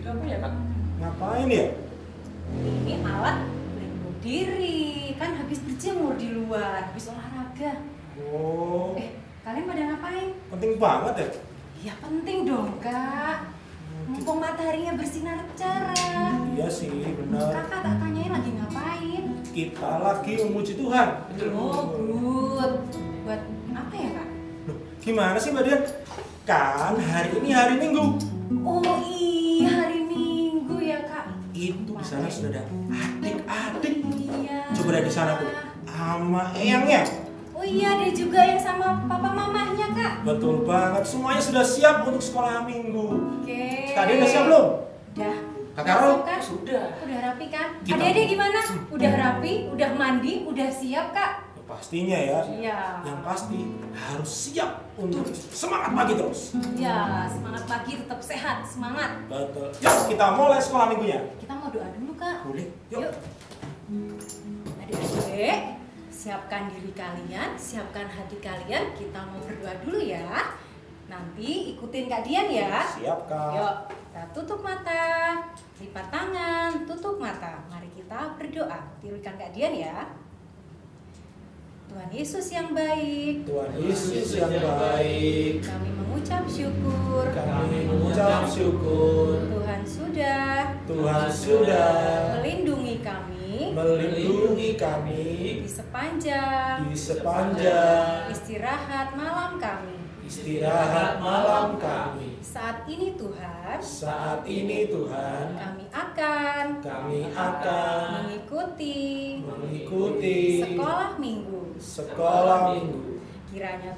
itu apa ya Kak? Ngapain ya? Ini alat pelindung diri. Kan habis berjemur di luar, habis olahraga. Oh, Kalian pada ngapain? penting banget ya? Ya penting dong, Kak. Mumpung mataharinya bersinar cerah. Iya sih, benar. Kakak tak tanyain lagi ngapain? Kita lagi memuji Tuhan. Oh, good. Buat apa ya, Kak? Loh, gimana sih Mbak Dian? Kan hari ini hari Minggu. Oh iya, hari Minggu ya, Kak. Itu di sana sudah ada adik-adik. Iya. Coba lihat di sana tuh, sama eyangnya. Oh iya, ada juga yang sama papa mamahnya, Kak. Betul banget, semuanya sudah siap untuk sekolah minggu. Oke. Kak Dian udah siap belum? Udah. Kak Karol? Kan? Sudah. Udah rapi kan? Kita- Adik-adik gimana? Udah rapi, udah mandi, udah siap, Kak? Ya, pastinya ya. Iya. Yang pasti harus siap untuk semangat pagi terus. Ya, semangat pagi tetap sehat, semangat. Betul. Yuk kita mulai sekolah minggunya. Kita mau doa dulu, Kak. Boleh? Yuk. Adik-adik, siapkan diri kalian, siapkan hati kalian. Kita mau berdoa dulu ya. Nanti ikutin Kak Dian ya. Siap Kak. Yuk, kita tutup mata, lipat tangan, tutup mata. Mari kita berdoa. Tirukan Kak Dian ya. Tuhan Yesus yang baik, Tuhan Yesus yang baik, kami mengucap syukur. kami mengucap syukur. Tuhan sudah melindungi kami di sepanjang istirahat malam kami. Saat ini Tuhan, kami akan mengikuti sekolah minggu. Kiranya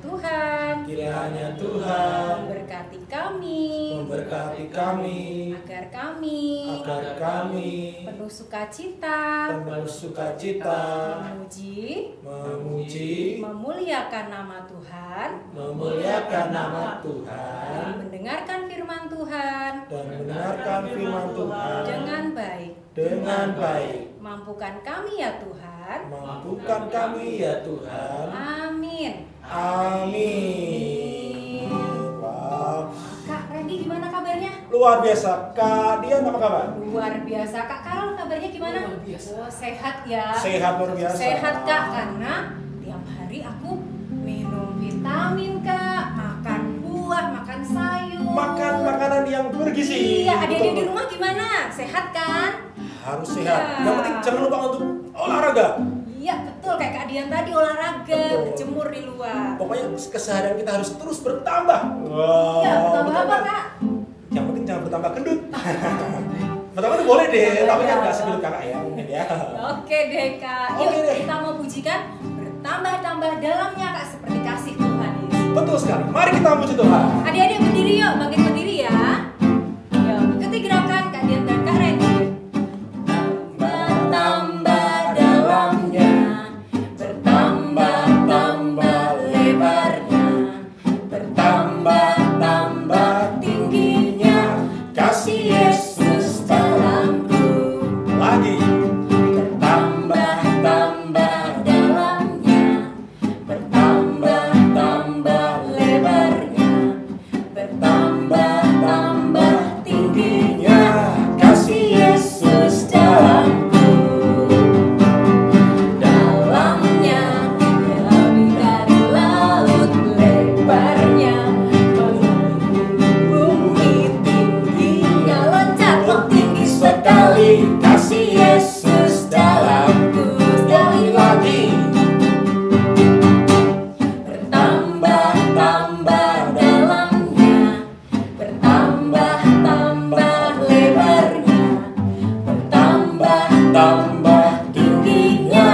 Tuhan memberkati kami, agar kami penuh sukacita, memuji, memuliakan nama Tuhan, dan mendengarkan firman Tuhan dengan baik. Mampukan kami ya Tuhan. Amin. Wow. Kak Randy gimana kabarnya? Luar biasa. Kak Dian apa kabar? Luar biasa. Kak Karol kabarnya gimana? Luar biasa. Oh, sehat ya. Sehat luar biasa. Sehat Kak, karena tiap hari aku minum vitamin Kak, makan buah, makan sayur. Makan makanan yang bergizi. Iya, adik-adik Betul. di rumah gimana? Sehat kan? Harus sehat. Iya. Yang penting jangan lupa untuk olahraga. Iya, betul. Kayak Kak Dian tadi olahraga, Betul. berjemur di luar. Pokoknya keseharian kita harus terus bertambah. Wow. Iya, bertambah betul apa kan? Kak? Yang penting jangan bertambah gendut. Bertambah itu boleh deh, tapi kan Iya. nggak segendut kakak ya mungkin ya. Oke deh Kak. Yuk Oke deh. kita mau pujikan bertambah-tambah dalamnya Kak, seperti kasih Tuhan Yesus. Betul sekali. Mari kita puji Tuhan. Adik-adik berdiri yuk, bangkit berdiri ya. Yuk, ikuti gerakan Kak Dian dan Kak Randy. Bertambah dalamnya, bertambah-tambah lebarnya, bertambah-tambah tingginya, kasih Yesus dalamku. Lagi. Bertambah-tambah dalamnya, bertambah-tambah lebarnya, bertambah-tambah tingginya, kasih Yesus dalamku. Dalamnya lebih dari laut lebarnya, mengelilingi bumi tingginya, loncat oh tinggi sekali, kasih Yesus dalamku. Sekali lagi. Bertambah-tambah dalamnya, bertambah-tambah lebarnya, bertambah-tambah tingginya,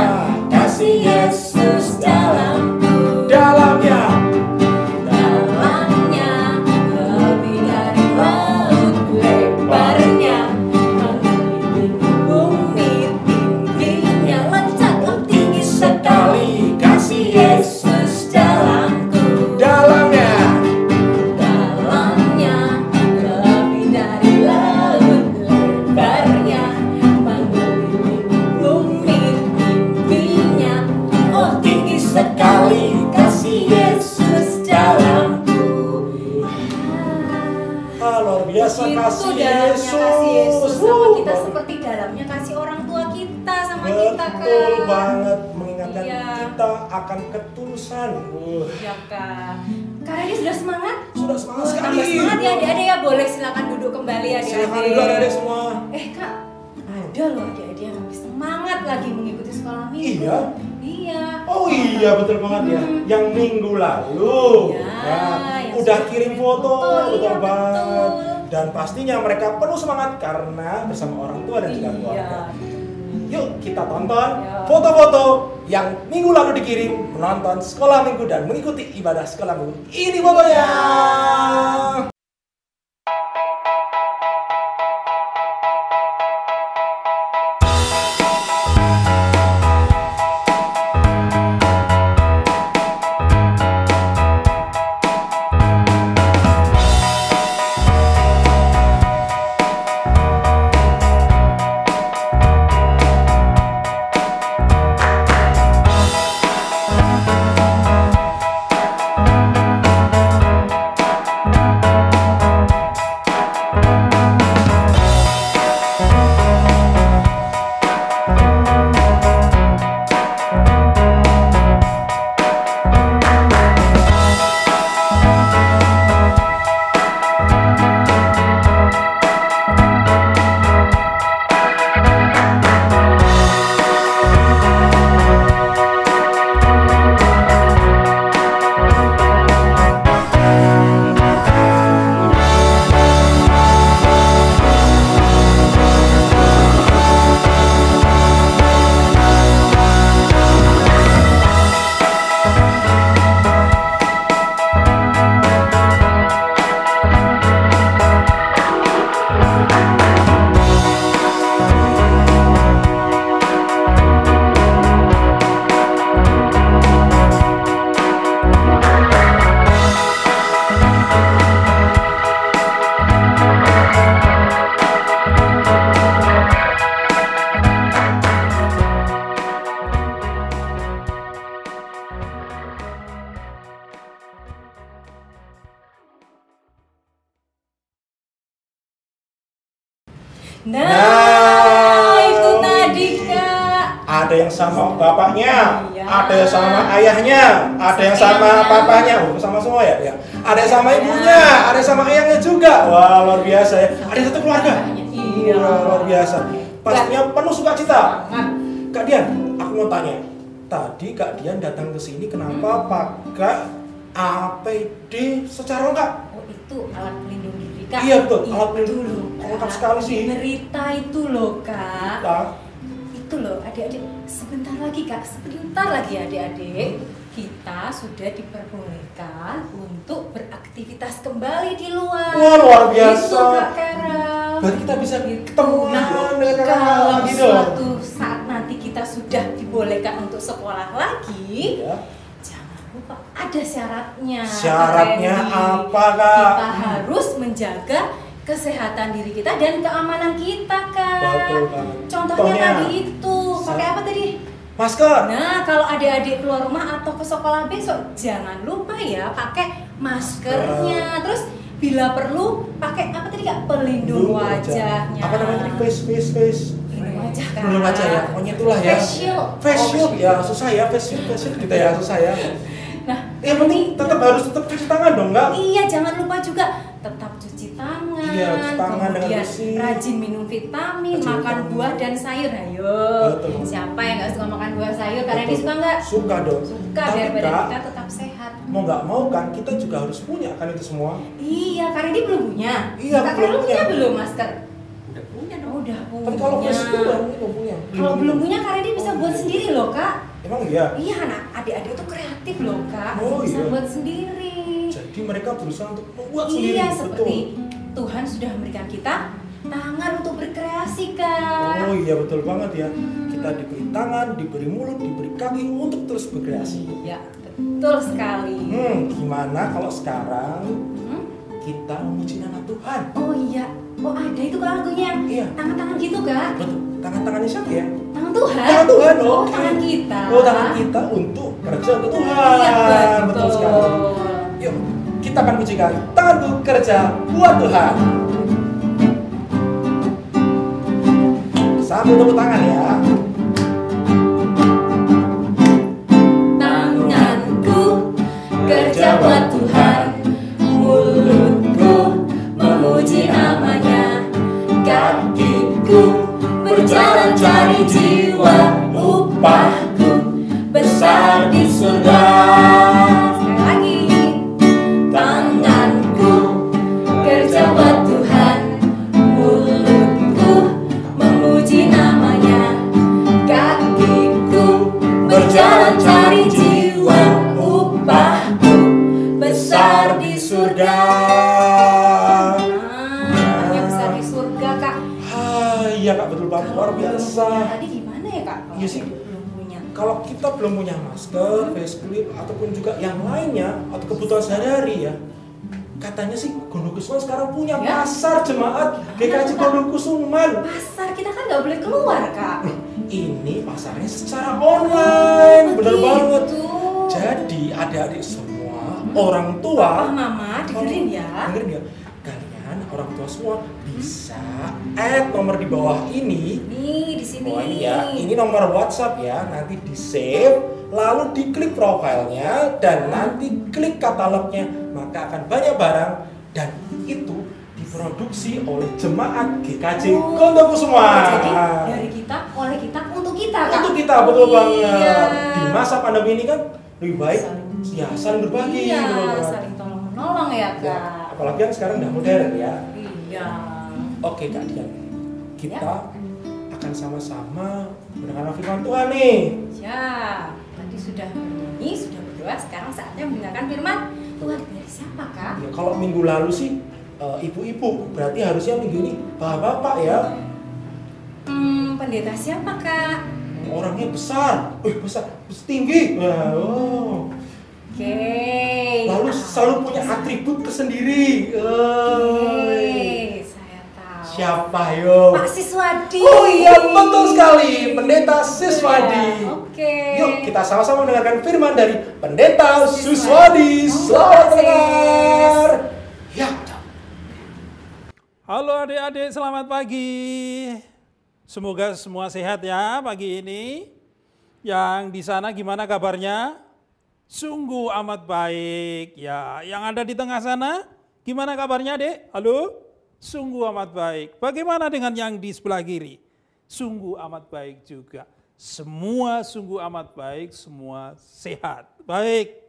kasih Yesus dalamku. Dalamnya. Dalamnya lebih dari laut lebarnya, mengelilingi bumi tingginya, loncat oh tinggi sekali, kasih Yesus dalamku. Dalamnya. Dalamnya lebih dari laut lebarnya, mengelilingi bumi tingginya, oh tinggi sekali, kasih Yesus dalamku. Luar biasa Itu kasih dalamnya Yesus. kasih kita, Kak. Betul banget, mengingatkan Iya. kita akan ketulusan. Iya, Kak. Kak Randy sudah semangat? Sudah semangat Oh, sekali. tambah semangat ya adik-adik ya. Boleh silakan duduk kembali adik-adik. Silakan dulu adik-adik semua. Kak, ada loh adik-adik yang lebih semangat lagi mengikuti sekolah minggu. Iya? Iya. Oh iya, betul banget ya. Yang minggu lalu Iya, yang udah sudah kirim kirim foto, foto, betul iya, banget. betul. Dan pastinya mereka penuh semangat karena bersama orang tua dan juga keluarga. Iya. Yuk kita tonton Ya. foto-foto yang minggu lalu dikirim menonton sekolah minggu dan mengikuti ibadah sekolah minggu. Ini fotonya. Nah, itu tadi Kak. Ada yang sama bapaknya, Iya. ada yang sama ayahnya, ada yang sama Eyangnya. papanya, sama semua ya. Ada yang sama ibunya, ada yang sama ayahnya juga. Wah, luar biasa ya. Ada satu keluarga. Iya. Wah, luar biasa. Pastinya penuh sukacita. Kak Dian, aku mau tanya. Tadi Kak Dian datang ke sini kenapa pakai APD secara lengkap? Oh, itu alat pelindung diri Kak. Iya, betul, alat Itu pelindung. loh, Lengkap Kak. sekali sih. Berita itu loh Kak. Nah, Itu loh adik-adik, sebentar lagi Kak, sebentar lagi adik-adik, kita sudah diperbolehkan untuk beraktivitas kembali di luar. Wah, luar biasa. Itu Kak Carol. berarti kita bisa Gitu. ketemu Nah, dengan kalau anak-anak lagi dong. suatu saat nanti kita sudah dibolehkan untuk sekolah lagi, Ya. jangan lupa ada syaratnya. Syaratnya Kak Randy. apa, Kak? Kita harus menjaga kesehatan diri kita dan keamanan kita, Kak. Betul banget. Contohnya tadi itu, pakai apa tadi? Masker. Nah, kalau adik-adik keluar rumah atau ke sekolah besok, jangan lupa ya pakai maskernya. Terus bila perlu pakai apa tadi Kak? Pelindung wajahnya. Apa namanya tadi? Face. Pelindung wajah Kak. Pelindung wajah ya. Pokoknya itulah ya. Face shield. Face shield Oh, ya, susah ya face shield kita ya, susah ya. Nah, Yang penting tetap harus cuci tangan dong, Kak. iya, jangan lupa juga tetap cuci tangan. Iya, cuci tangan dengan kemudian bersih. rajin minum vitamin, Rajin makan vitamin. buah dan sayur. Ayo. Betul. Siapa yang nggak suka makan buah sayur? Kalian Betul. suka nggak? Suka dong. Suka, Tapi, biar badan Kak, kita tetap sehat. mau nggak mau kan kita juga harus punya kan itu semua. Iya, Kak Randy belum punya. Iya, Kak belum Carol punya. punya belum masker? Udah punya dong. Oh, udah punya. Tapi kalau face shield belum punya. Kalau belum punya, Kak Randy bisa Oh, buat iya. sendiri loh, Kak. Emang iya. Iya, anak adik-adik tuh kreatif loh, Kak. Oh, Bisa iya. buat sendiri. Jadi mereka berusaha untuk membuat sendiri. Iya, betul. seperti Tuhan sudah memberikan kita tangan untuk berkreasi, Kak. Oh iya betul banget ya. Kita diberi tangan, diberi mulut, diberi kaki untuk terus berkreasi. Ya, betul sekali. Gimana kalau sekarang Hmm? kita memuji nama Tuhan? Oh iya, oh ada itu Kak lagunya. Iya. Tangan-tangan gitu, Kak. Betul. Tangan-tangannya siapa ya? Tangan Tuhan. Tangan Tuhan, Oh, oke. tangan kita. Oh tangan kita untuk kerja untuk Tuhan. Iya, betul. sekali. Yuk, kita akan pujikan tanganku kerja buat Tuhan. Sambil tepuk tangan ya. berjalan cari jiwa, upahku besar di surga. Sekali lagi. Tanganku kerja buat Tuhan, mulutku memuji namanya, kakiku berjalan cari jiwa, upahku besar di surga. Yang besar di surga, Kak. Iya Kak, betul banget, luar biasa. Tadi gimana ya, Kak? Iya sih. Belum punya. Kalau kita belum punya masker, face clip, ataupun juga yang lainnya atau kebutuhan sehari-hari ya, katanya sih Gondokusuman sekarang punya Ya. pasar jemaat GKJ Gondokusuman. Pasar kita kan nggak boleh keluar, Kak. Ini pasarnya secara online, bener Begitu. banget. Jadi adik-adik semua, orang tua, Papa, Mama, dengerin ya. dengerin ya, kalian orang tua semua bisa add nomor di bawah ini. Nih di sini. Oh ini ya, ini nomor WhatsApp ya, nanti di save, lalu diklik profilnya dan nanti klik katalognya, maka akan banyak barang dan itu diproduksi oleh jemaat GKJ Gondokusuman. Jadi dari kita, oleh kita, untuk kita, Kak. Untuk kita, betul Iya. banget. Di masa pandemi ini kan lebih baik ya saling berbagi. Iya, betul banget. saling tolong menolong ya, Ya, Kak. apalagi kan sekarang udah modern ya. Iya. Oke Kak Dian, kita Ya. akan sama-sama mendengarkan firman Tuhan nih. Ya, tadi sudah bernyanyi, sudah berdoa, sekarang saatnya mendengarkan firman Tuhan dari siapa, Kak? Ya, kalau minggu lalu sih ibu-ibu, berarti harusnya minggu ini bapak-bapak ya. Pendeta siapa, Kak? Orangnya besar, besar, tinggi. Wow. Oke. Lalu selalu punya atribut tersendiri. Oke, saya tahu. Siapa yo? Pak Siswadi. Oh iya betul sekali, Pendeta Siswadi. Oke. Yuk kita sama-sama mendengarkan firman dari Pendeta Siswadi. Siswadi. Selamat Sis. mendengar. Ya. Halo adik-adik, selamat pagi. Semoga semua sehat ya pagi ini. Yang di sana gimana kabarnya? Sungguh amat baik. Ya, yang ada di tengah sana gimana kabarnya, Dek? Halo? Sungguh amat baik. Bagaimana dengan yang di sebelah kiri? Sungguh amat baik juga. Semua sungguh amat baik, semua sehat. Baik.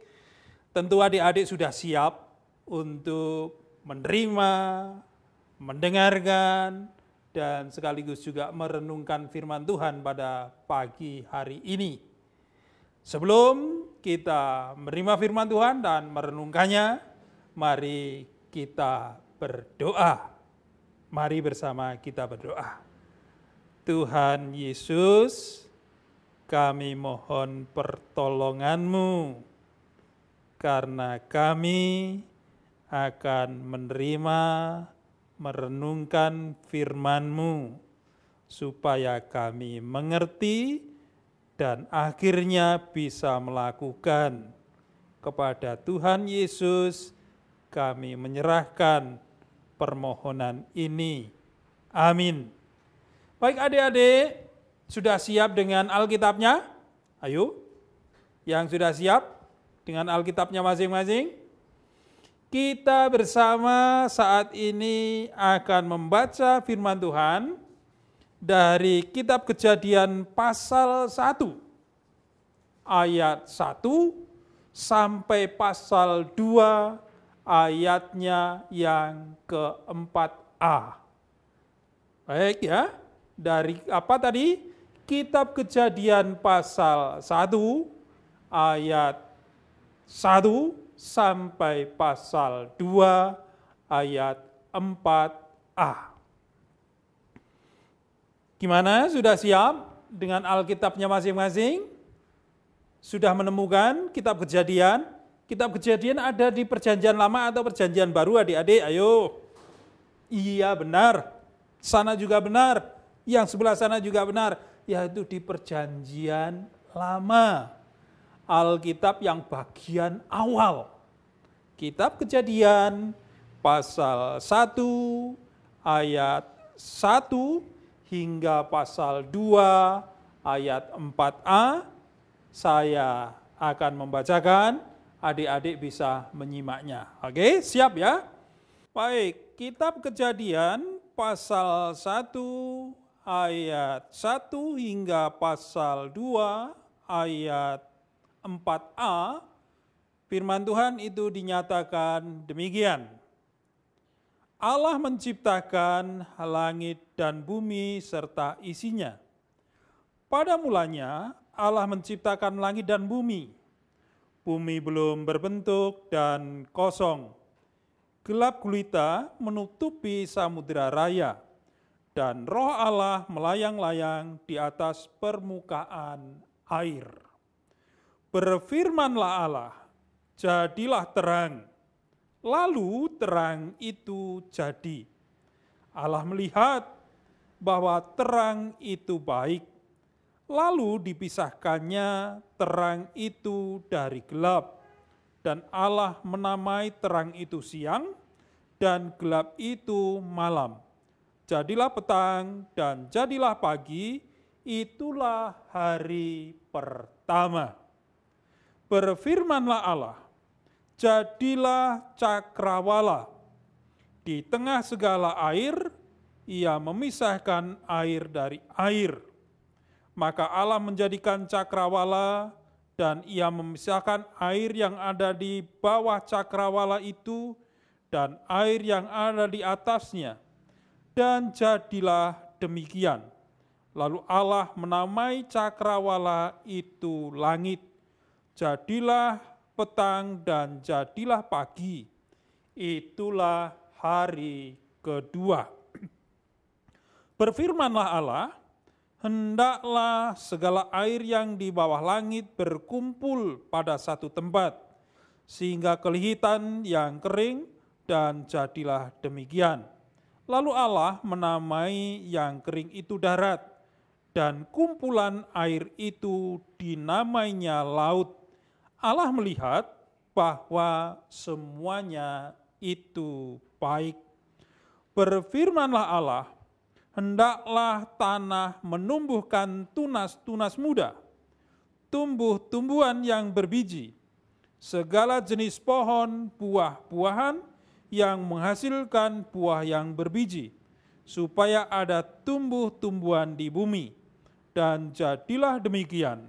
Tentu adik-adik sudah siap untuk menerima, mendengarkan, dan sekaligus juga merenungkan firman Tuhan pada pagi hari ini. Sebelum kita menerima firman Tuhan dan merenungkannya, mari kita berdoa. Mari bersama kita berdoa. Tuhan Yesus, kami mohon pertolongan-Mu, karena kami akan menerima, merenungkan firman-Mu, supaya kami mengerti dan akhirnya bisa melakukan. Kepada Tuhan Yesus kami menyerahkan permohonan ini. Amin. Baik adik-adik, sudah siap dengan Alkitabnya? Ayo, yang sudah siap dengan Alkitabnya masing-masing? Kita bersama saat ini akan membaca firman Tuhan dari kitab Kejadian pasal 1 ayat 1 sampai pasal 2 ayatnya yang ke-4a. Baik ya, dari apa tadi? Kitab Kejadian pasal 1 ayat 1 sampai pasal 2 ayat 4a. Gimana? Sudah siap dengan Alkitabnya masing-masing? Sudah menemukan kitab Kejadian? Kitab Kejadian ada di Perjanjian Lama atau Perjanjian Baru, adik-adik? Ayo. Iya benar. Sana juga benar. Yang sebelah sana juga benar. Yaitu di Perjanjian Lama. Alkitab yang bagian awal. Kitab Kejadian pasal 1 ayat 1 hingga pasal 2 ayat 4a. Saya akan membacakan, adik-adik bisa menyimaknya. Oke, siap ya? Baik, kitab Kejadian pasal 1 ayat 1 hingga pasal 2 ayat 4a, firman Tuhan itu dinyatakan demikian. Allah menciptakan langit dan bumi serta isinya. Pada mulanya Allah menciptakan langit dan bumi. Bumi belum berbentuk dan kosong. Gelap gulita menutupi samudera raya, dan Roh Allah melayang-layang di atas permukaan air. Berfirmanlah Allah, jadilah terang. Lalu terang itu jadi. Allah melihat bahwa terang itu baik. Lalu dipisahkannya terang itu dari gelap. Dan Allah menamai terang itu siang, dan gelap itu malam. Jadilah petang dan jadilah pagi, itulah hari pertama. Berfirmanlah Allah, jadilah cakrawala. Di tengah segala air, ia memisahkan air dari air. Maka Allah menjadikan cakrawala, dan ia memisahkan air yang ada di bawah cakrawala itu, dan air yang ada di atasnya. Dan jadilah demikian. Lalu Allah menamai cakrawala itu langit. Jadilah petang dan jadilah pagi. Itulah hari kedua. Berfirmanlah Allah, hendaklah segala air yang di bawah langit berkumpul pada satu tempat, sehingga kelihitan yang kering, dan jadilah demikian. Lalu Allah menamai yang kering itu darat, dan kumpulan air itu dinamainya laut. Allah melihat bahwa semuanya itu baik. Berfirmanlah Allah, hendaklah tanah menumbuhkan tunas-tunas muda, tumbuh-tumbuhan yang berbiji, segala jenis pohon buah-buahan yang menghasilkan buah yang berbiji, supaya ada tumbuh-tumbuhan di bumi. Dan jadilah demikian.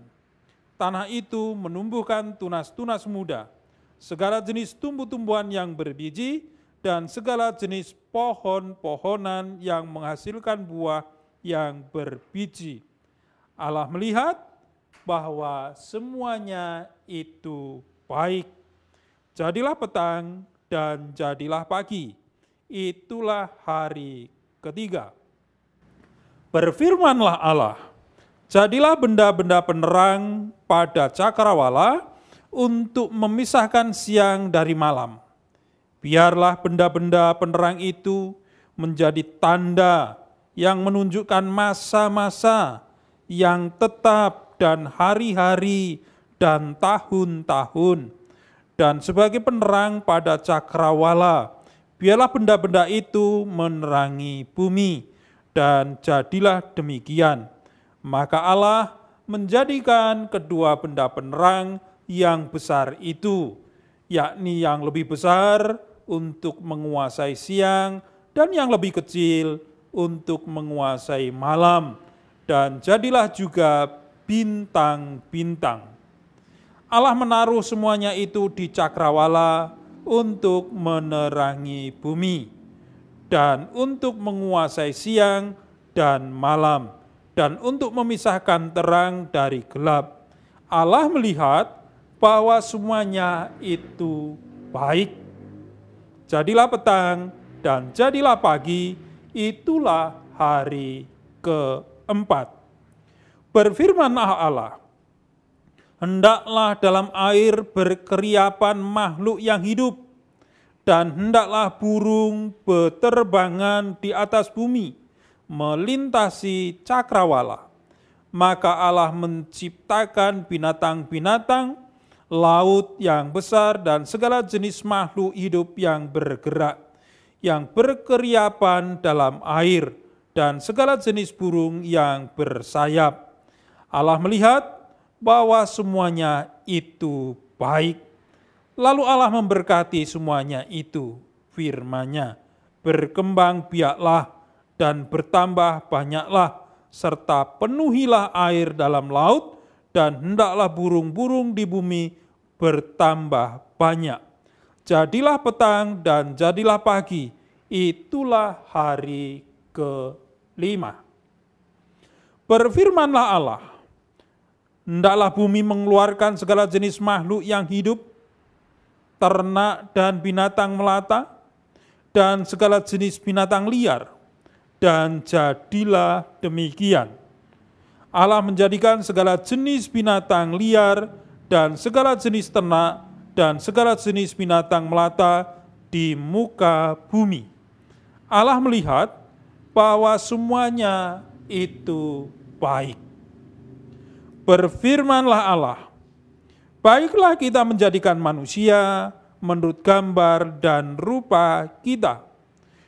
Tanah itu menumbuhkan tunas-tunas muda, segala jenis tumbuh-tumbuhan yang berbiji, dan segala jenis pohon-pohonan yang menghasilkan buah yang berbiji. Allah melihat bahwa semuanya itu baik. Jadilah petang dan jadilah pagi. Itulah hari ketiga. Berfirmanlah Allah, jadilah benda-benda penerang pada cakrawala untuk memisahkan siang dari malam. Biarlah benda-benda penerang itu menjadi tanda yang menunjukkan masa-masa yang tetap dan hari-hari dan tahun-tahun. Dan sebagai penerang pada cakrawala, biarlah benda-benda itu menerangi bumi, dan jadilah demikian. Maka Allah menjadikan kedua benda penerang yang besar itu, yakni yang lebih besar untuk menguasai siang, dan yang lebih kecil untuk menguasai malam, dan jadilah juga bintang-bintang. Allah menaruh semuanya itu di cakrawala untuk menerangi bumi, dan untuk menguasai siang dan malam, dan untuk memisahkan terang dari gelap. Allah melihat bahwa semuanya itu baik. Jadilah petang dan jadilah pagi, itulah hari keempat. Berfirmanlah Allah, hendaklah dalam air berkeriapan makhluk yang hidup, dan hendaklah burung beterbangan di atas bumi, melintasi cakrawala. Maka Allah menciptakan binatang-binatang laut yang besar dan segala jenis makhluk hidup yang bergerak, yang berkeriapan dalam air, dan segala jenis burung yang bersayap. Allah melihat bahwa semuanya itu baik. Lalu Allah memberkati semuanya itu, firman-Nya, berkembang biaklah dan bertambah banyaklah, serta penuhilah air dalam laut, dan hendaklah burung-burung di bumi bertambah banyak. Jadilah petang dan jadilah pagi, itulah hari ke-5. Berfirmanlah Allah, hendaklah bumi mengeluarkan segala jenis makhluk yang hidup, ternak dan binatang melata, dan segala jenis binatang liar, dan jadilah demikian. Allah menjadikan segala jenis binatang liar dan segala jenis ternak dan segala jenis binatang melata di muka bumi. Allah melihat bahwa semuanya itu baik. Berfirmanlah Allah, baiklah kita menjadikan manusia menurut gambar dan rupa kita,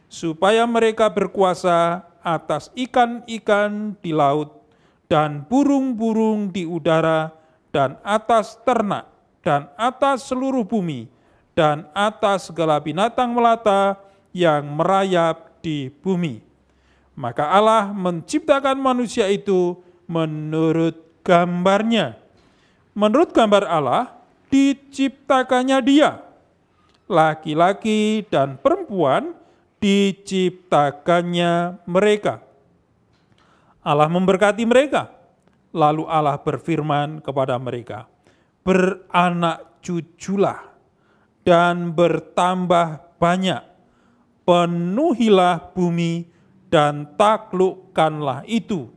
supaya mereka berkuasa atas ikan-ikan di laut, dan burung-burung di udara, dan atas ternak, dan atas seluruh bumi, dan atas segala binatang melata yang merayap di bumi. Maka Allah menciptakan manusia itu menurut gambarnya. Menurut gambar Allah, diciptakannya dia. Laki-laki dan perempuan diciptakannya mereka. Allah memberkati mereka. Lalu Allah berfirman kepada mereka, beranak cuculah dan bertambah banyak, penuhilah bumi dan taklukkanlah itu,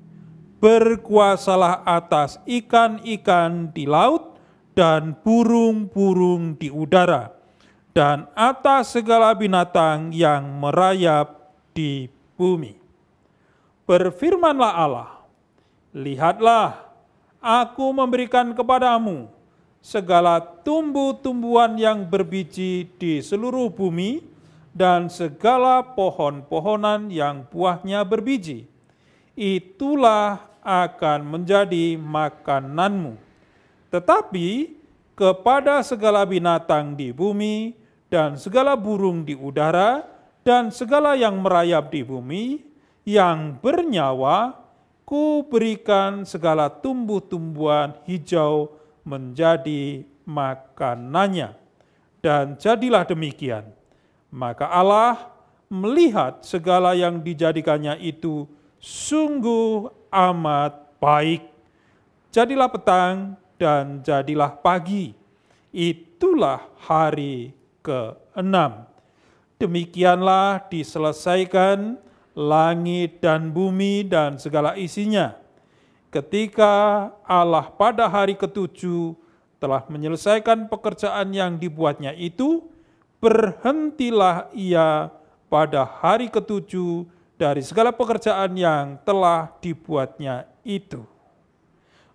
berkuasalah atas ikan-ikan di laut dan burung-burung di udara, dan atas segala binatang yang merayap di bumi. Berfirmanlah Allah, lihatlah, aku memberikan kepadamu segala tumbuh-tumbuhan yang berbiji di seluruh bumi dan segala pohon-pohonan yang buahnya berbiji. Itulah akan menjadi makananmu. Tetapi kepada segala binatang di bumi dan segala burung di udara dan segala yang merayap di bumi yang bernyawa, ku berikan segala tumbuh-tumbuhan hijau menjadi makanannya. Dan jadilah demikian. Maka Allah melihat segala yang dijadikannya itu sungguh amat baik. Jadilah petang dan jadilah pagi. Itulah hari ke-6. Demikianlah diselesaikan langit dan bumi dan segala isinya. Ketika Allah pada hari ke-7 telah menyelesaikan pekerjaan yang dibuatnya itu, berhentilah ia pada hari ke-7 dari segala pekerjaan yang telah dibuatnya itu.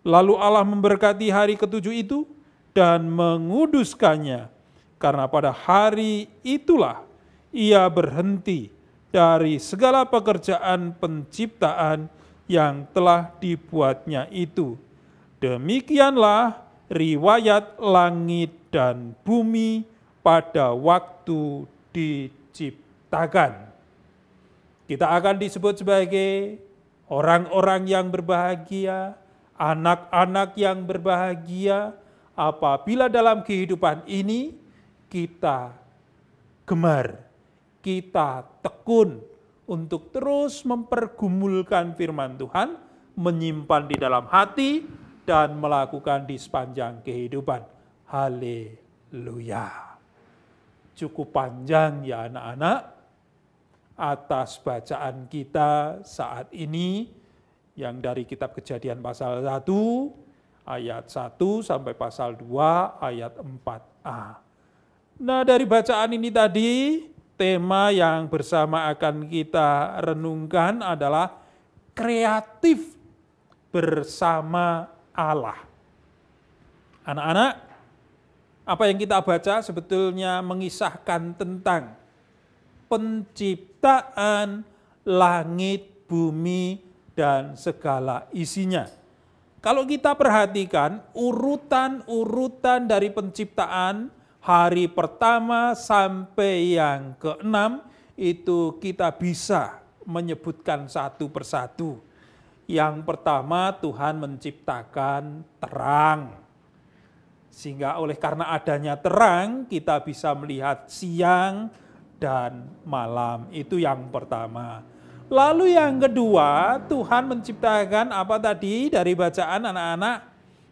Lalu Allah memberkati hari ke-7 itu dan menguduskannya, karena pada hari itulah ia berhenti dari segala pekerjaan penciptaan yang telah dibuatnya itu. Demikianlah riwayat langit dan bumi pada waktu diciptakan. Kita akan disebut sebagai orang-orang yang berbahagia, anak-anak yang berbahagia, apabila dalam kehidupan ini kita gemar, kita tekun untuk terus mempergumulkan firman Tuhan, menyimpan di dalam hati, dan melakukan di sepanjang kehidupan. Haleluya. Cukup panjang ya anak-anak atas bacaan kita saat ini yang dari kitab Kejadian pasal 1 ayat 1 sampai pasal 2 ayat 4a. Nah, dari bacaan ini tadi tema yang bersama akan kita renungkan adalah kreatif bersama Allah. Anak-anak, apa yang kita baca sebetulnya mengisahkan tentang penciptaan langit, bumi, dan segala isinya. Kalau kita perhatikan urutan-urutan dari penciptaan hari pertama sampai yang ke-6 itu kita bisa menyebutkan satu persatu. Yang pertama, Tuhan menciptakan terang. Sehingga oleh karena adanya terang, kita bisa melihat siang dan malam. Itu yang pertama. Lalu yang kedua, Tuhan menciptakan apa tadi dari bacaan anak-anak?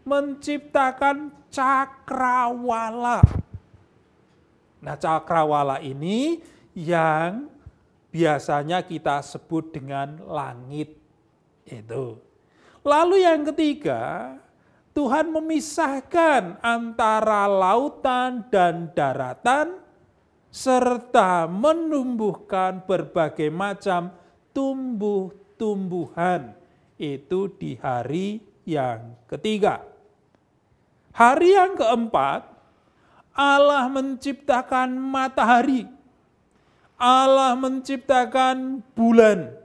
Menciptakan cakrawala. Nah, cakrawala ini yang biasanya kita sebut dengan langit. Itu. Lalu yang ketiga, Tuhan memisahkan antara lautan dan daratan serta menumbuhkan berbagai macam tumbuh-tumbuhan. Itu di hari yang ketiga. Hari yang keempat, Allah menciptakan matahari, Allah menciptakan bulan,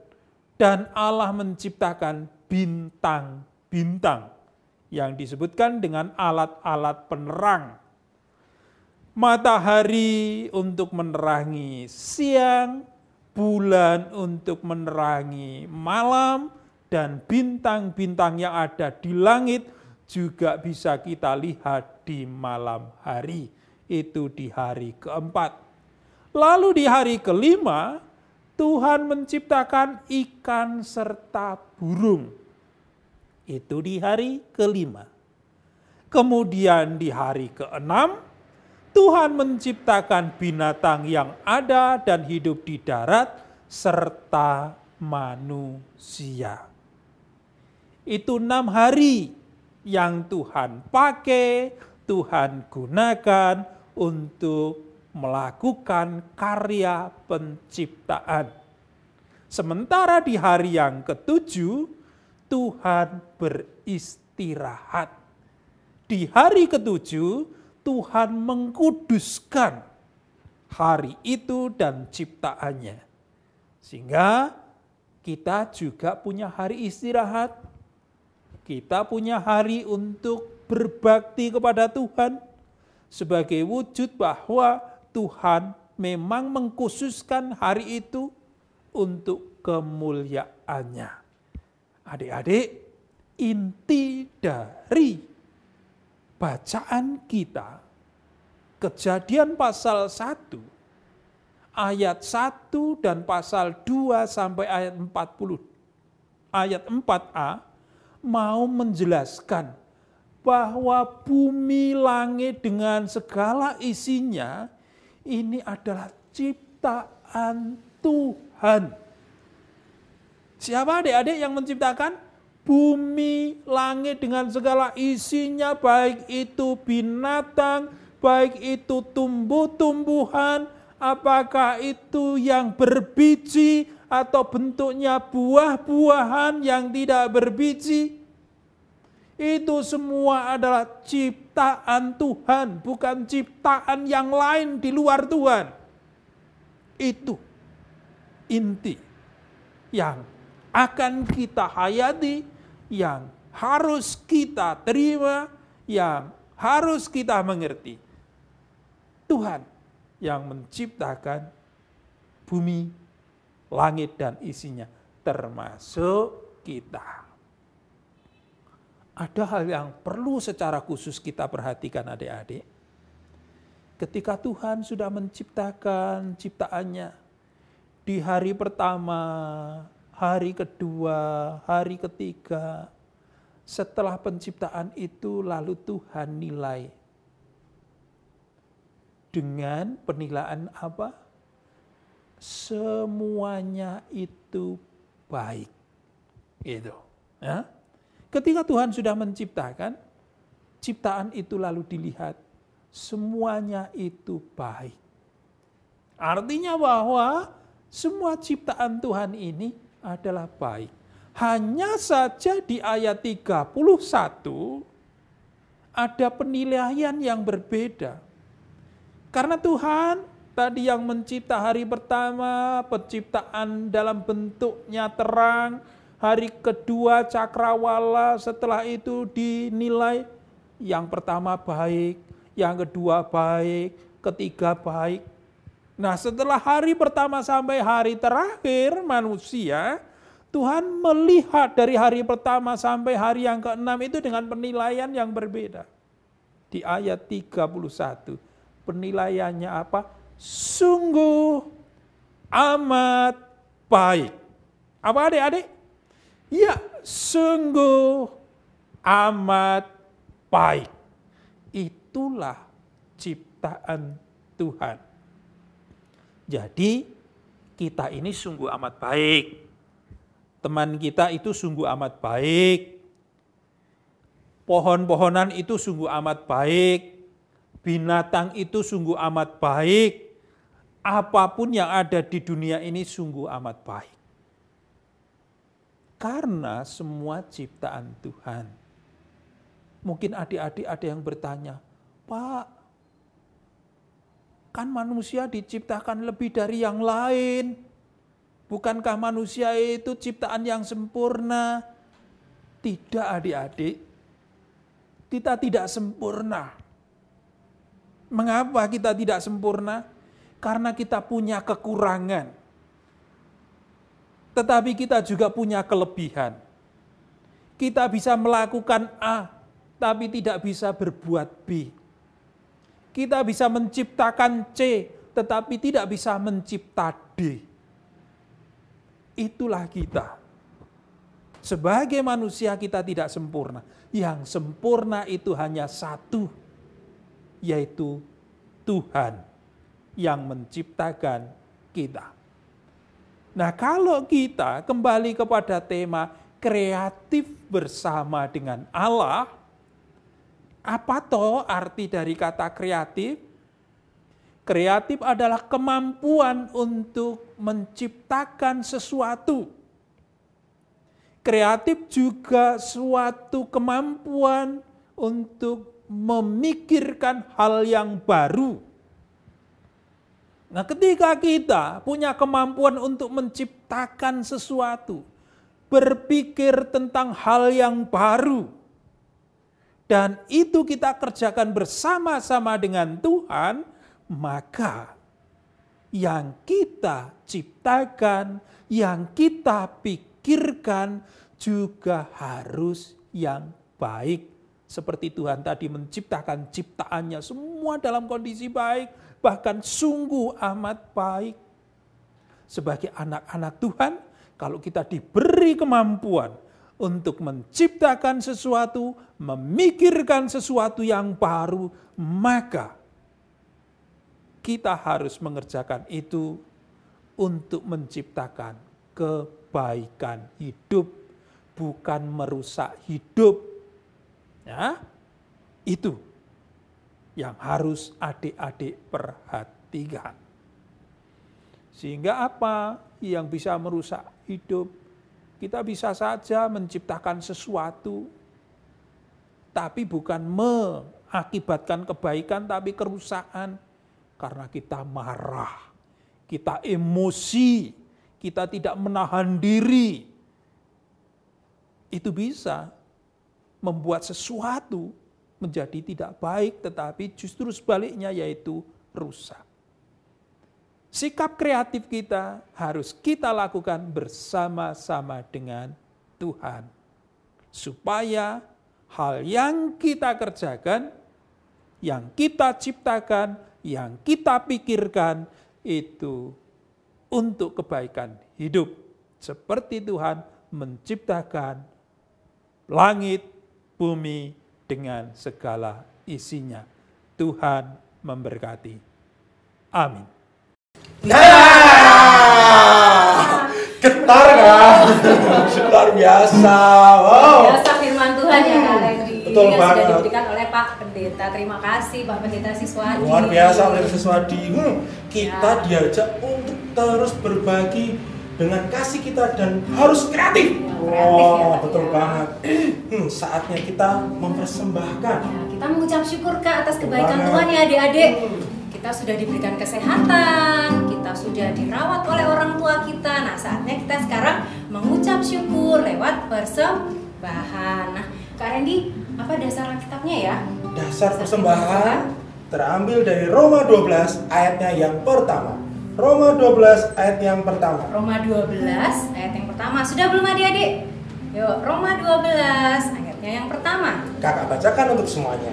dan Allah menciptakan bintang-bintang yang disebutkan dengan alat-alat penerang. Matahari untuk menerangi siang, bulan untuk menerangi malam, dan bintang-bintang yang ada di langit juga bisa kita lihat di malam hari. Itu di hari keempat. Lalu di hari kelima, Tuhan menciptakan ikan serta burung. Itu di hari kelima. Kemudian di hari keenam, Tuhan menciptakan binatang yang ada dan hidup di darat serta manusia. Itu 6 hari yang Tuhan pakai, Tuhan gunakan untuk melakukan karya penciptaan. Sementara di hari yang ketujuh, Tuhan beristirahat. Di hari ketujuh, Tuhan mengkuduskan hari itu dan ciptaannya. Sehingga kita juga punya hari istirahat. Kita punya hari untuk berbakti kepada Tuhan. Sebagai wujud bahwa Tuhan memang mengkhususkan hari itu untuk kemuliaannya. Adik-adik, inti dari bacaan kita, Kejadian pasal 1, ayat 1 dan pasal 2 sampai ayat 40, ayat 4a, mau menjelaskan bahwa bumi langit dengan segala isinya ini adalah ciptaan Tuhan. Siapa adik-adik yang menciptakan? Bumi, langit dengan segala isinya, baik itu binatang, baik itu tumbuh-tumbuhan, apakah itu yang berbiji atau bentuknya buah-buahan yang tidak berbiji. Itu semua adalah ciptaan Tuhan, bukan ciptaan yang lain di luar Tuhan. Itu inti yang akan kita hayati, yang harus kita terima, yang harus kita mengerti. Tuhan yang menciptakan bumi, langit dan isinya, termasuk kita. Ada hal yang perlu secara khusus kita perhatikan adik-adik. Ketika Tuhan sudah menciptakan ciptaannya, di hari pertama, hari kedua, hari ketiga, setelah penciptaan itu lalu Tuhan nilai. Dengan penilaian apa? Semuanya itu baik. Gitu. Ya. Ketika Tuhan sudah menciptakan, ciptaan itu lalu dilihat, semuanya itu baik. Artinya bahwa semua ciptaan Tuhan ini adalah baik. Hanya saja di ayat 31 ada penilaian yang berbeda. Karena Tuhan tadi yang mencipta hari pertama, penciptaan dalam bentuknya terang, hari kedua cakrawala, setelah itu dinilai yang pertama baik, yang kedua baik, ketiga baik. Nah, setelah hari pertama sampai hari terakhir manusia, Tuhan melihat dari hari pertama sampai hari yang ke-6 itu dengan penilaian yang berbeda. Di ayat 31, penilaiannya apa? Sungguh amat baik. Apa adik-adik? Ya, sungguh amat baik. Itulah ciptaan Tuhan. Jadi kita ini sungguh amat baik. Teman kita itu sungguh amat baik. Pohon-pohonan itu sungguh amat baik. Binatang itu sungguh amat baik. Apapun yang ada di dunia ini sungguh amat baik. Karena semua ciptaan Tuhan. Mungkin adik-adik ada yang bertanya, Pak, kan manusia diciptakan lebih dari yang lain. Bukankah manusia itu ciptaan yang sempurna? Tidak adik-adik. Kita tidak sempurna. Mengapa kita tidak sempurna? Karena kita punya kekurangan. Tetapi kita juga punya kelebihan. Kita bisa melakukan A, tapi tidak bisa berbuat B. Kita bisa menciptakan C, tetapi tidak bisa mencipta D. Itulah kita. Sebagai manusia kita tidak sempurna. Yang sempurna itu hanya satu, yaitu Tuhan yang menciptakan kita. Nah, kalau kita kembali kepada tema kreatif bersama dengan Allah, apa toh arti dari kata kreatif? Kreatif adalah kemampuan untuk menciptakan sesuatu. Kreatif juga suatu kemampuan untuk memikirkan hal yang baru. Nah, ketika kita punya kemampuan untuk menciptakan sesuatu, berpikir tentang hal yang baru, dan itu kita kerjakan bersama-sama dengan Tuhan, maka yang kita ciptakan, yang kita pikirkan juga harus yang baik. Seperti Tuhan tadi menciptakan ciptaannya semua dalam kondisi baik, bahkan sungguh amat baik. Sebagai anak-anak Tuhan, kalau kita diberi kemampuan untuk menciptakan sesuatu, memikirkan sesuatu yang baru, maka kita harus mengerjakan itu untuk menciptakan kebaikan hidup, bukan merusak hidup. Ya, itu yang harus adik-adik perhatikan. Sehingga apa yang bisa merusak hidup? Kita bisa saja menciptakan sesuatu, tapi bukan mengakibatkan kebaikan, tapi kerusakan. Karena kita marah, kita emosi, kita tidak menahan diri. Itu bisa membuat sesuatu menjadi tidak baik, tetapi justru sebaliknya yaitu rusak. Sikap kreatif kita harus kita lakukan bersama-sama dengan Tuhan. Supaya hal yang kita kerjakan, yang kita ciptakan, yang kita pikirkan itu untuk kebaikan hidup. Seperti Tuhan menciptakan langit, bumi dengan segala isinya. Tuhan memberkati. Amin. Nah, getar kan? Luar biasa. Wow. Biasa firman Tuhan ya Kak Randy. Betul Yang banget. sudah diberikan oleh Pak Pendeta. Terima kasih Pak Pendeta Siswadi. Luar biasa oleh Siswadi. Kita diajak untuk terus berbagi dengan kasih kita dan harus kreatif. Kreatif ya, Pak, Betul ya. banget. Saatnya kita mempersembahkan. Ya, kita mengucap syukur Kak atas kebaikan Banget. Tuhan ya adik-adik. Kita sudah diberikan kesehatan, kita sudah dirawat oleh orang tua kita. Nah, saatnya kita sekarang mengucap syukur lewat persembahan. Nah, Kak Randy, apa dasar Alkitabnya ya? Dasar persembahan terambil dari Roma 12 ayatnya yang pertama. Roma 12 ayat yang pertama. Roma 12 ayat yang pertama. Sudah belum adik-adik? Yuk, Roma 12 ayatnya yang pertama. Kakak bacakan untuk semuanya.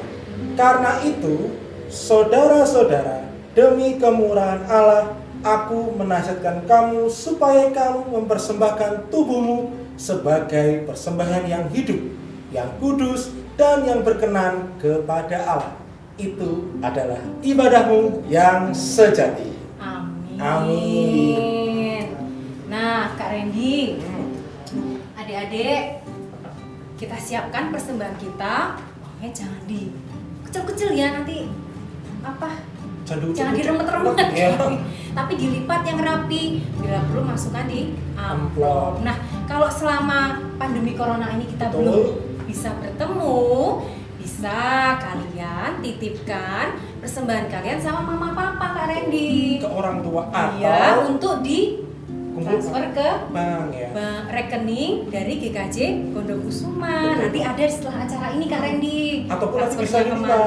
Karena itu, saudara-saudara, demi kemurahan Allah, aku menasihatkan kamu supaya kamu mempersembahkan tubuhmu sebagai persembahan yang hidup, yang kudus, dan yang berkenan kepada Allah. Itu adalah ibadahmu yang sejati. Amin. Amin. Nah, Kak Randy, adik-adik, kita siapkan persembahan kita. Uangnya jangan di kecil-kecil ya, nanti jangan diremet-remet, ya. tapi dilipat yang rapi. Bila perlu masukkan di Amplop. amplop. Nah, kalau selama pandemi corona ini kita Betul. belum bisa bertemu, bisa kalian titipkan persembahan kalian sama mama papa Kak Randy. Ke orang tua Iya, atau untuk di transfer ke bank ya. bank rekening dari GKJ Gondokusuma. Betul. Nanti ada setelah acara ini Kak Randy. Ataupun nanti bisa Transfernya juga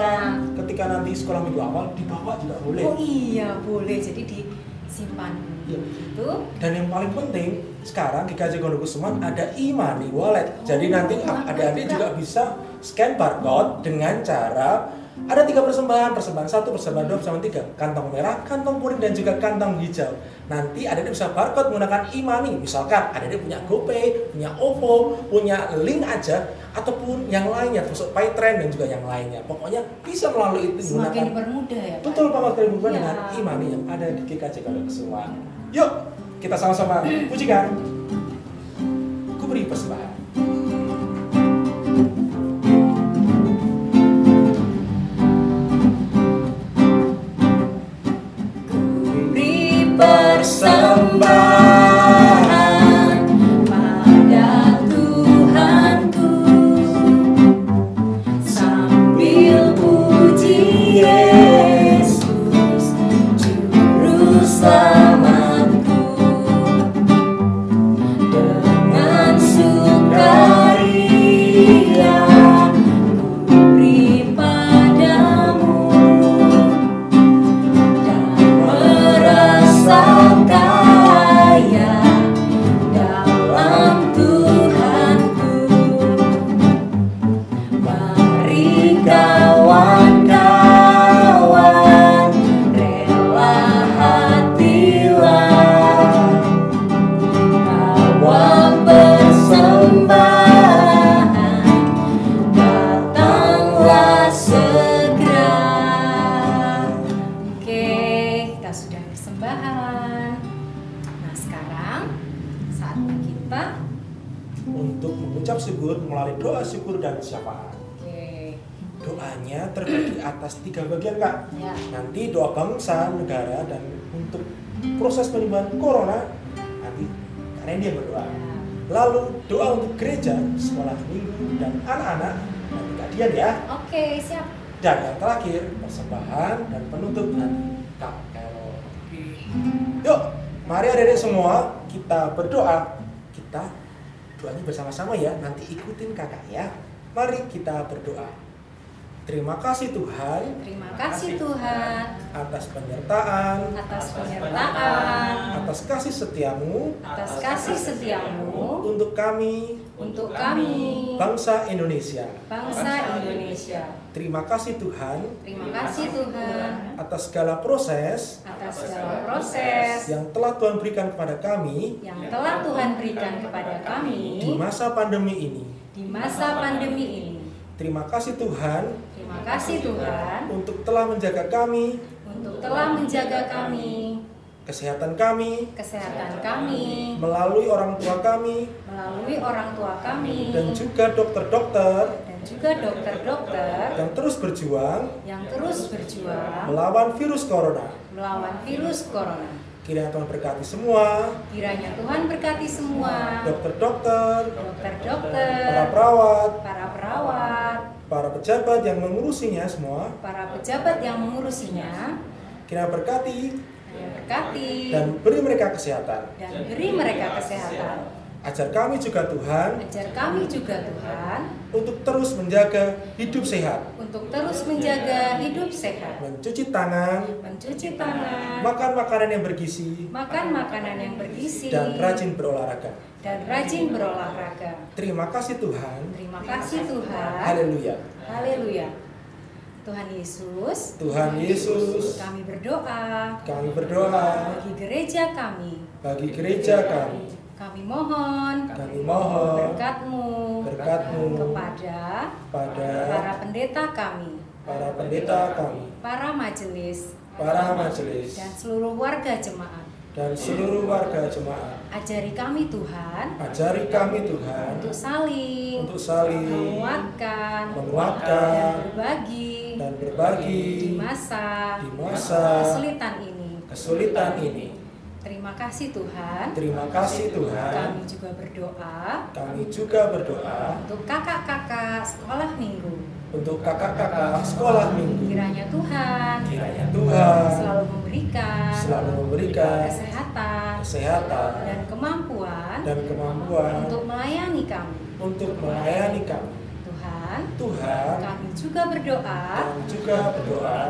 ketika nanti sekolah minggu awal dibawa juga boleh. Oh iya, boleh. Jadi disimpan. Iya. Itu. Dan yang paling penting sekarang GKJ Gondokusuma ada e-money wallet. Jadi nanti adik-adik juga bisa scan barcode dengan cara ada 3 persembahan 1, persembahan 2, persembahan 3, kantong merah, kantong kuning, dan juga kantong hijau. Nanti adik-adik bisa barcode menggunakan e-money. Misalkan adik-adik punya GoPay, punya OVO, punya Link aja, ataupun yang lainnya, termasuk Paytrend dan juga yang lainnya. Pokoknya bisa melalui itu Semakin menggunakan. dipermudah ya Pak? Betul Pak Mas Ya. dengan e-money yang ada di GKJ Gondokusuma. Yuk, kita sama-sama pujikan. Ku beri persembahan. Beri persembahan pada Tuhanku sambil puji Yesus Juru Selamatku, dengan sukaria ku beri padamu dan merasa kaya dalam Tuhanku. Mari kawan-kawan, rela hatilah, bawa persembahan, datanglah segera. Oke, kita sudah persembahan. Nah, sekarang saatnya kita. Untuk mengucap syukur melalui doa syukur dan syafaat. Oke. Doanya terbagi atas 3 bagian Kak. Ya. Nanti doa bangsa, negara, dan untuk proses penyembuhan corona nanti Kak Randy yang berdoa. Lalu doa untuk gereja, sekolah minggu, dan anak-anak nanti Kak Dian ya. Oke, siap. Dan yang terakhir persembahan dan penutup nanti Kak Carol. Yuk, mari adik-adik semua kita berdoa. Kita doanya bersama-sama ya. Nanti ikutin kakak ya. Mari kita berdoa. Terima kasih Tuhan Terima kasih Tuhan atas penyertaan, atas penyertaan, atas kasih setiamu atas kasih setiamu untuk kami untuk kami bangsa Indonesia. bangsa Indonesia. Terima kasih Tuhan Terima kasih Tuhan atas segala proses atas segala proses yang telah Tuhan berikan kepada kami yang telah Tuhan berikan kepada kami di masa pandemi ini. di masa pandemi ini. Terima kasih Tuhan Terima kasih Tuhan untuk telah menjaga kami, untuk telah menjaga kami, kesehatan kami, kesehatan kami, melalui orang tua kami, melalui orang tua kami, dan juga dokter-dokter dan juga dokter-dokter yang terus berjuang yang terus berjuang melawan virus corona. melawan virus corona. Kiranya Tuhan berkati semua, Kiranya Tuhan berkati semua dokter-dokter, dokter-dokter, para perawat, para perawat, para pejabat yang mengurusinya semua. para pejabat yang mengurusinya. Kiranya berkati Kiranya berkati dan beri mereka kesehatan. dan beri mereka kesehatan Ajar kami juga Tuhan Ajar kami juga Tuhan untuk terus menjaga hidup sehat, untuk terus menjaga hidup sehat, mencuci tangan, mencuci tangan, makan makanan yang bergizi, makan makanan yang bergizi, dan rajin berolahraga. Terima kasih Tuhan. Terima kasih Tuhan. Haleluya. Haleluya. Tuhan Yesus, Tuhan Yesus, kami berdoa kami berdoa bagi gereja kami. bagi gereja kami. Kami mohon Kami mohon berkat-Mu kepada pada para pendeta kami, para majelis, dan seluruh warga jemaat. Ajari kami Tuhan untuk saling menguatkan dan berbagi di masa kesulitan ini. Terima kasih Tuhan. Kami juga berdoa untuk kakak-kakak sekolah minggu. Kiranya Tuhan selalu memberikan kesehatan dan kemampuan untuk melayani kami. Tuhan, kami juga berdoa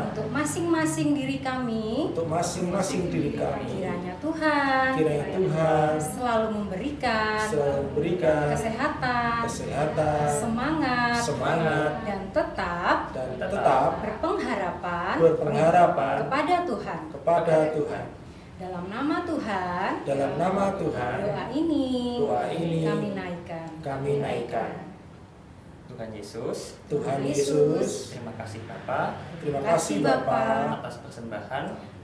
untuk masing-masing diri kami. Kiranya Tuhan selalu memberikan kesehatan, semangat, dan tetap berpengharapan kepada Tuhan. Dalam nama Tuhan, doa ini kami naikkan. Tuhan Yesus, terima kasih Bapa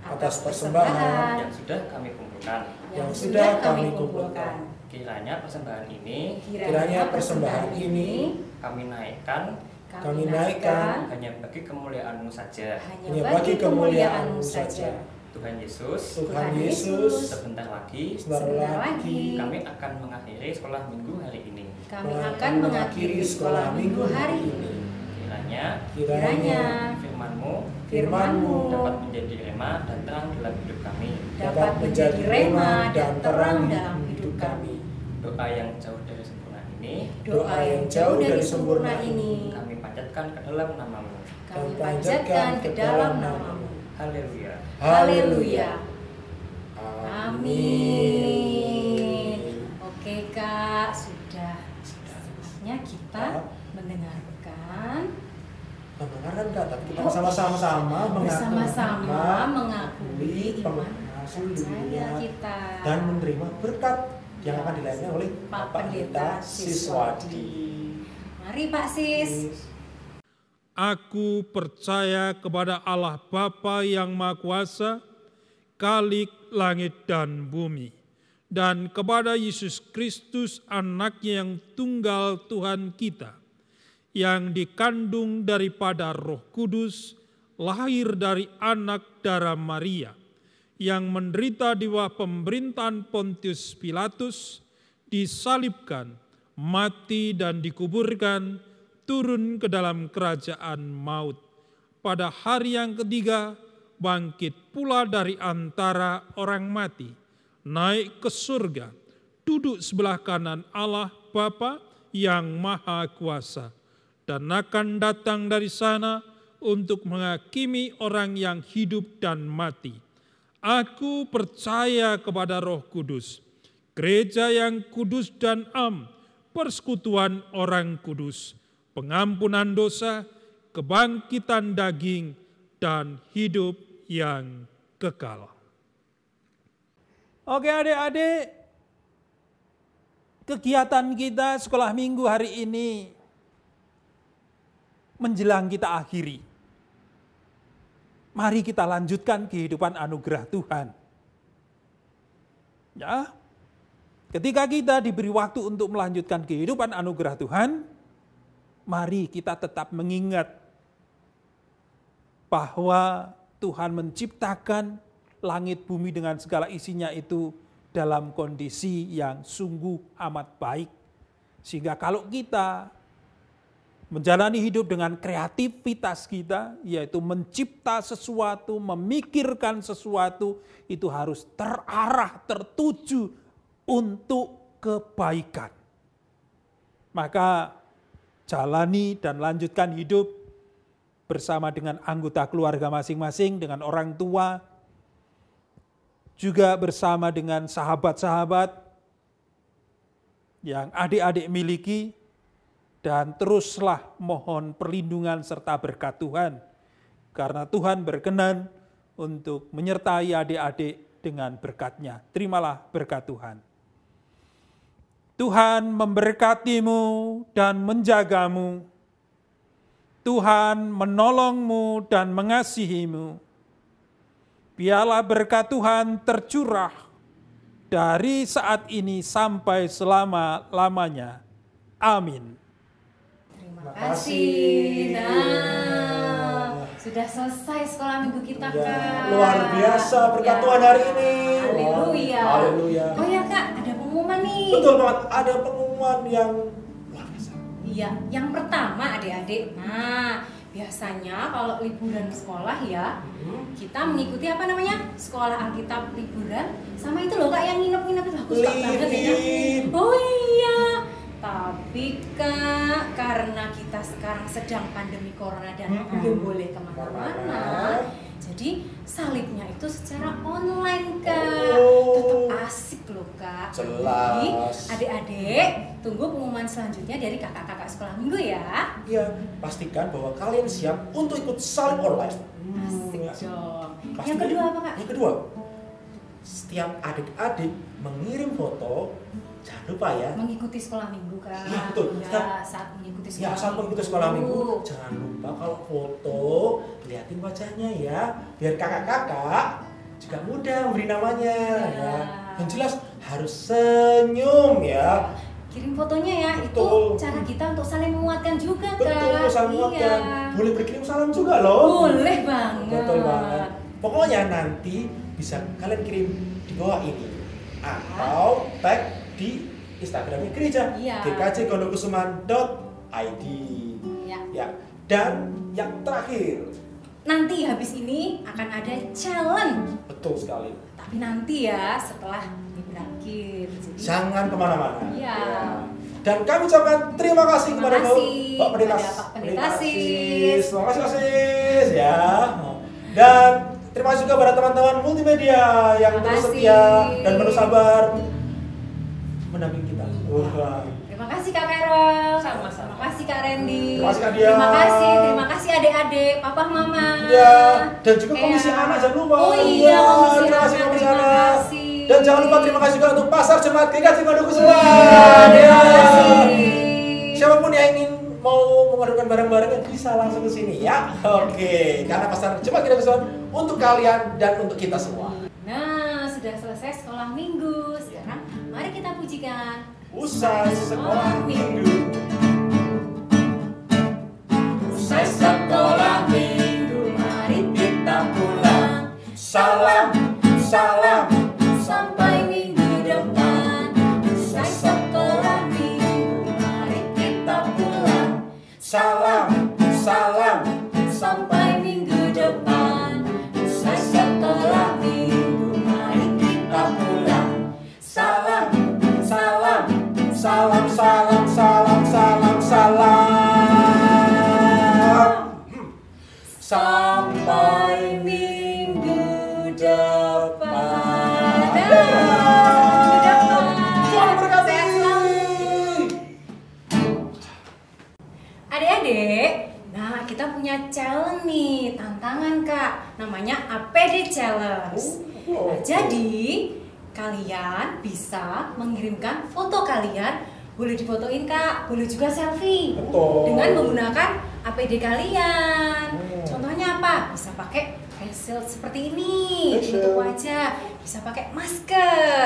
atas persembahan yang sudah kami kumpulkan. Kiranya persembahan ini kami naikkan hanya bagi kemuliaan-Mu saja. Tuhan Yesus, sebentar lagi kami akan mengakhiri sekolah minggu hari ini. Kiranya firman-Mu dapat menjadi rema dan terang dalam hidup kami. Doa yang jauh dari sempurna ini kami panjatkan ke dalam nama-Mu. Haleluya. Amin. Oke Kak, sudah saatnya kita mendengarkan Kak, tapi kita sama-sama mengakui iman percaya kita dan menerima berkat yang akan dilayani oleh Pak Pendeta Siswadi. Mari Pak Sis. Aku percaya kepada Allah Bapa yang Maha Kuasa, Khalik langit dan bumi, dan kepada Yesus Kristus anaknya yang tunggal Tuhan kita, yang dikandung daripada Roh Kudus, lahir dari anak darah Maria, yang menderita di bawah pemerintahan Pontius Pilatus, disalibkan, mati dan dikuburkan, turun ke dalam kerajaan maut. Pada hari yang ketiga, bangkit pula dari antara orang mati, naik ke surga, duduk sebelah kanan Allah Bapa yang Maha Kuasa, dan akan datang dari sana untuk menghakimi orang yang hidup dan mati. Aku percaya kepada Roh Kudus, gereja yang kudus dan persekutuan orang kudus, pengampunan dosa, kebangkitan daging, dan hidup yang kekal. Oke adik-adik, kegiatan kita sekolah minggu hari ini menjelang kita akhiri. Mari kita lanjutkan kehidupan anugerah Tuhan. Ya, ketika kita diberi waktu untuk melanjutkan kehidupan anugerah Tuhan, mari kita tetap mengingat bahwa Tuhan menciptakan langit bumi dengan segala isinya itu dalam kondisi yang sungguh amat baik. Sehingga kalau kita menjalani hidup dengan kreativitas kita, yaitu mencipta sesuatu, memikirkan sesuatu, itu harus terarah, tertuju untuk kebaikan. Maka jalani dan lanjutkan hidup bersama dengan anggota keluarga masing-masing, dengan orang tua, juga bersama dengan sahabat-sahabat yang adik-adik miliki, dan teruslah mohon perlindungan serta berkat Tuhan, karena Tuhan berkenan untuk menyertai adik-adik dengan berkat-Nya. Terimalah berkat Tuhan. Tuhan memberkatimu dan menjagamu. Tuhan menolongmu dan mengasihimu. Biarlah berkat Tuhan tercurah dari saat ini sampai selama-lamanya. Amin. Terima kasih. Nah, sudah selesai sekolah minggu kita, Kak. Luar biasa berkat Tuhan hari ini. Haleluya. Haleluya. Oh ya, Kak, ada pengumuman nih. Betul banget, ada pengumuman yang luar biasa. Iya, yang pertama adik-adik. Nah, biasanya kalau liburan sekolah ya, kita mengikuti apa namanya? Sekolah Alkitab liburan. Sama itu loh, Kak, yang nginep-nginep itu. Aku suka banget ya. Oh iya. Tapi Kak, karena kita sekarang sedang pandemi corona dan belum boleh kemana-mana, jadi salibnya itu secara online, Kak. Tetap asik loh, Kak. Jelas. Jadi adik-adik tunggu pengumuman selanjutnya dari kakak-kakak sekolah minggu ya. Iya, pastikan bahwa kalian siap untuk ikut salib online. Asik dong. Pasti. Yang kedua apa, Kak? Yang kedua, setiap adik-adik mengirim foto, jangan lupa ya, Mengikuti sekolah minggu, Kak. Ya, betul. Ya, saat mengikuti sekolah ya saat mengikuti sekolah minggu, jangan lupa kalau foto liatin wajahnya ya, biar kakak-kakak juga mudah memberi namanya ya. Yang jelas harus senyum ya. Kirim fotonya ya, Betul. itu cara kita untuk saling menguatkan juga, Kak. Betul, saling menguatkan. Iya. Boleh berkirim salam juga loh. Boleh banget. Betul banget. Pokoknya nanti bisa kalian kirim di bawah ini atau tag di Instagramnya gereja, Iya. gkjgondokusuman.id. Ya. Ya. Dan yang terakhir, Nanti habis ini akan ada challenge. betul sekali. Tapi nanti ya setelah ini berakhir. Jadi Jangan kemana-mana. Iya. Ya. Dan kami ucapkan terima kasih Terima kepada kasih Pak Pendeta kepada Pak Pendeta Sis. Terima kasih Sis ya. Dan terima kasih juga pada teman-teman multimedia yang Terima terus kasih. setia dan penuh sabar mendampingi kita. Wah. terima kasih Kak Carol. Sama-sama. Terima kasih Kak Randy. Terima kasih, Kak Dia. Terima kasih adik-adik, papa mama. Ya, dan juga komisi Iya. anak jangan lupa. Oh iya, komisi terima kasih anak, komisi terima anak. kasih. Dan jangan lupa terima kasih juga untuk pasar jemaat GKJ Gondokusuman. Terima Ya. kasih. Siapapun yang ingin mau mengadukan barang-barangnya bisa langsung ke sini ya. Oke, karena pasar jemaat Gondokusuman untuk kalian dan untuk kita semua. Nah, sudah selesai sekolah minggu. Sekarang mari kita pujikan Usai sekolah minggu. Usai sekolah minggu, mari kita pulang. Salam, salam, sampai minggu depan. Usai sekolah minggu, mari kita pulang. Salam, salam, sampai minggu depan. Usai sekolah minggu, mari kita pulang. Salam, salam, salam, salam, salam, salam, salam. Sampai minggu depan. Tuhan berkati. Sehat selalu. Adik-adik, nah kita punya challenge nih, tantangan Kak. Namanya APD Challenge. Nah, jadi kalian bisa mengirimkan foto kalian, boleh difotoin Kak, boleh juga selfie. Betul. Dengan menggunakan APD kalian. Contohnya apa? Bisa pakai face shield seperti ini, Face shield. tutup wajah. Bisa pakai masker.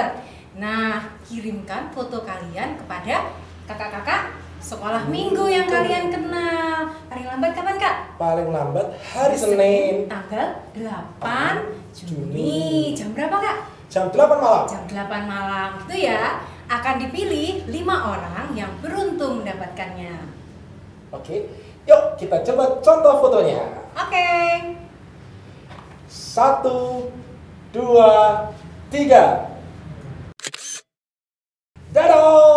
Nah, kirimkan foto kalian kepada kakak-kakak sekolah minggu yang kalian kenal. Paling lambat kapan Kak? Paling lambat hari Senin Tanggal 8 Juni. Jam berapa Kak? jam 8 malam. Jam 8 malam gitu ya. Akan dipilih 5 orang yang beruntung mendapatkannya. Oke, yuk kita coba contoh fotonya. Oke. 1, 2, 3. Dadah! Ciao.